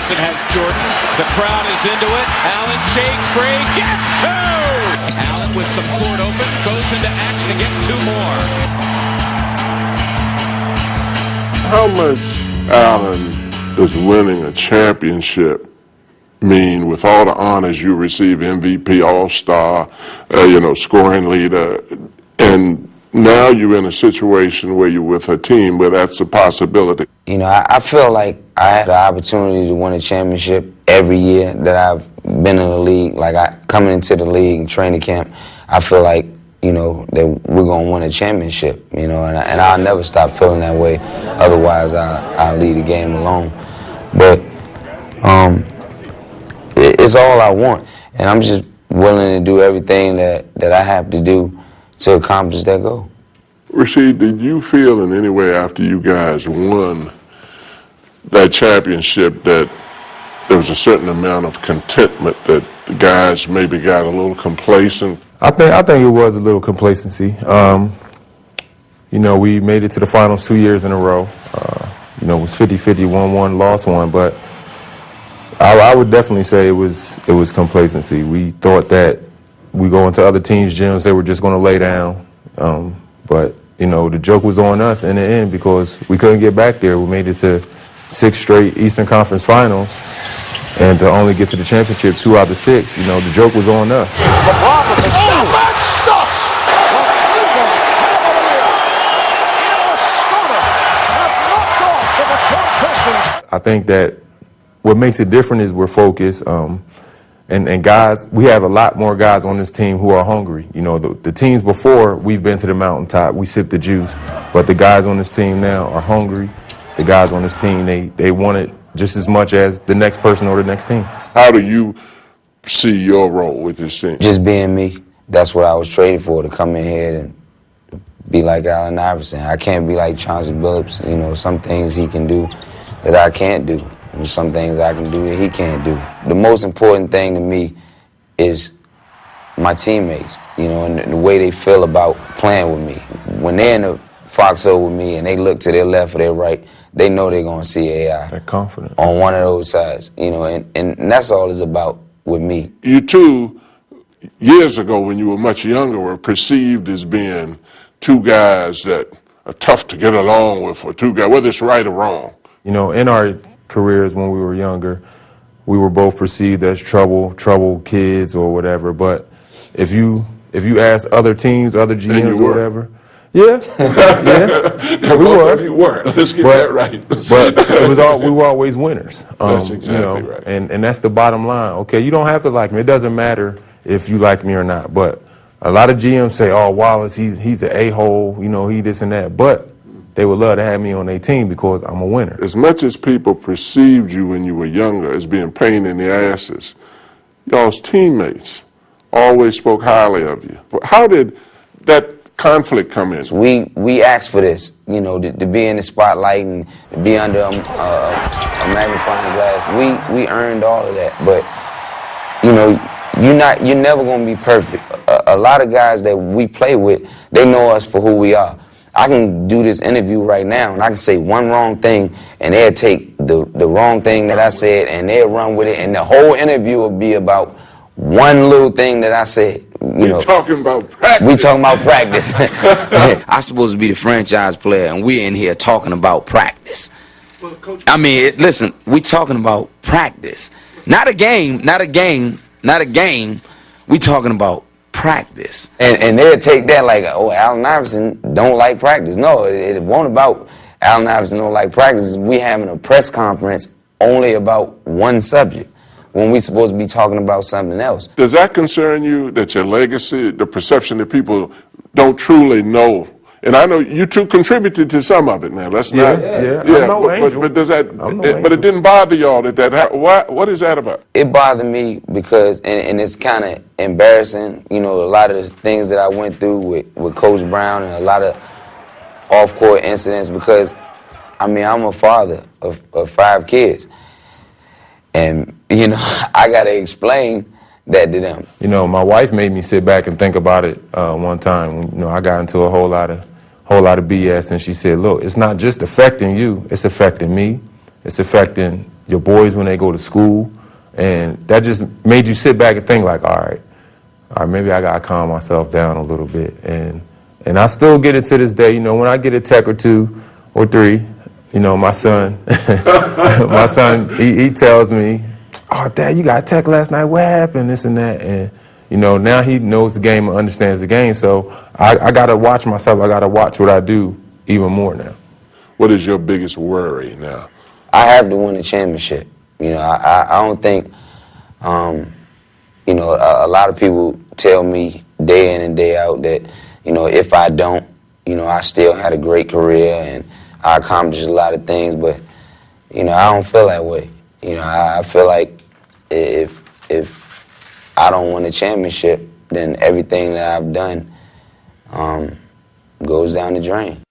Iverson has Jordan. The crowd is into it. Allen shakes free, gets two! Allen with some court open, goes into action and gets two more. How much, Allen, does winning a championship mean with all the honors you receive, MVP, All-Star, scoring leader, and now you're in a situation where you're with a team where that's a possibility? You know, I feel like I had the opportunity to win a championship every year that I've been in the league. Like, coming into the league and training camp, I feel like, that we're going to win a championship, and I'll never stop feeling that way. Otherwise, I'll leave the game alone. But it's all I want, and I'm just willing to do everything that I have to do to accomplish that goal. Rasheed, did you feel in any way after you guys won that championship that there was a certain amount of contentment, that the guys maybe got a little complacent? I think it was a little complacency. We made it to the finals 2 years in a row. It was 50-50, won one, lost one, but I would definitely say it was complacency. We thought that we go into other teams' gyms, they were just going to lay down. But the joke was on us in the end because we couldn't get back there. We made it to 6 straight Eastern Conference Finals, and to only get to the championship 2 out of 6, the joke was on us. LeBron with the step back stuffs. I think that what makes it different is we're focused, and guys, we have a lot more guys on this team who are hungry. The teams before, we've been to the mountaintop, we sipped the juice, but the guys on this team now are hungry. The guys on this team, they want it just as much as the next person or the next team. How do you see your role with this team? Just being me. That's what I was traded for, to come in here and be like Allen Iverson. I can't be like Chauncey Billups. Some things he can do that I can't do. There's some things I can do that he can't do. The most important thing to me is my teammates, and the way they feel about playing with me. When they're in the foxhole with me and they look to their left or their right, they know they're going to see AI. They're confident. On one of those sides, and that's all it's about with me. You two, years ago when you were much younger, were perceived as being two guys that are tough to get along with, or two guys, whether it's right or wrong. In our careers when we were younger, we were both perceived as trouble kids or whatever. But if you ask other teams, other GMs or whatever, yeah, we were. You were. Let's get that right. But we were always winners. That's exactly right. And that's the bottom line. Okay, you don't have to like me. It doesn't matter if you like me or not. But a lot of GMs say, "Oh, Wallace, he's an a-hole. He this and that." But they would love to have me on their team because I'm a winner. As much as people perceived you when you were younger as being pain in the asses, y'all's teammates always spoke highly of you. How did that conflict come in? We asked for this, to be in the spotlight and to be under a magnifying glass. We earned all of that, but you're never going to be perfect. A lot of guys that we play with, they know us for who we are. I can do this interview right now, and I can say one wrong thing, and they'll take the wrong thing that I said, and they'll run with it, and the whole interview will be about one little thing that I said. We're talking about practice. We talking about practice. I'm supposed to be the franchise player, and we're in here talking about practice. Well, Coach, listen, we talking about practice. Not a game. We talking about practice. And they'll take that like, oh, Allen Iverson don't like practice. No, it won't about Allen Iverson don't like practice. We having a press conference only about one subject when we supposed to be talking about something else. Does that concern you, that your legacy, the perception that people don't truly know? And I know you two contributed to some of it now. Let's not. Yeah. But does that? But it didn't bother y'all that what is that about? It bothered me because, and it's kind of embarrassing. A lot of the things that I went through with Coach Brown and a lot of off-court incidents. Because, I'm a father of 5 kids, and I gotta explain that to them. My wife made me sit back and think about it one time. I got into a whole lot of BS, and she said, "Look, it's not just affecting you; it's affecting me. It's affecting your boys when they go to school, and that just made you sit back and think like, all right, maybe I gotta calm myself down a little bit, and I still get it to this day. You know, when I get a tech or 2 or 3, you know, my son, he tells me, "Oh, Dad, you got a tech last night. What happened? This and that." And you know, now he knows the game and understands the game. So I gotta watch myself. I gotta watch what I do even more now. What is your biggest worry now? I have to win the championship. You know, I don't think, you know, a lot of people tell me day in and day out that, you know, if I don't, you know, I still had a great career and I accomplished a lot of things, but, you know, I don't feel that way. You know, I feel like if I don't win a championship, then everything that I've done goes down the drain.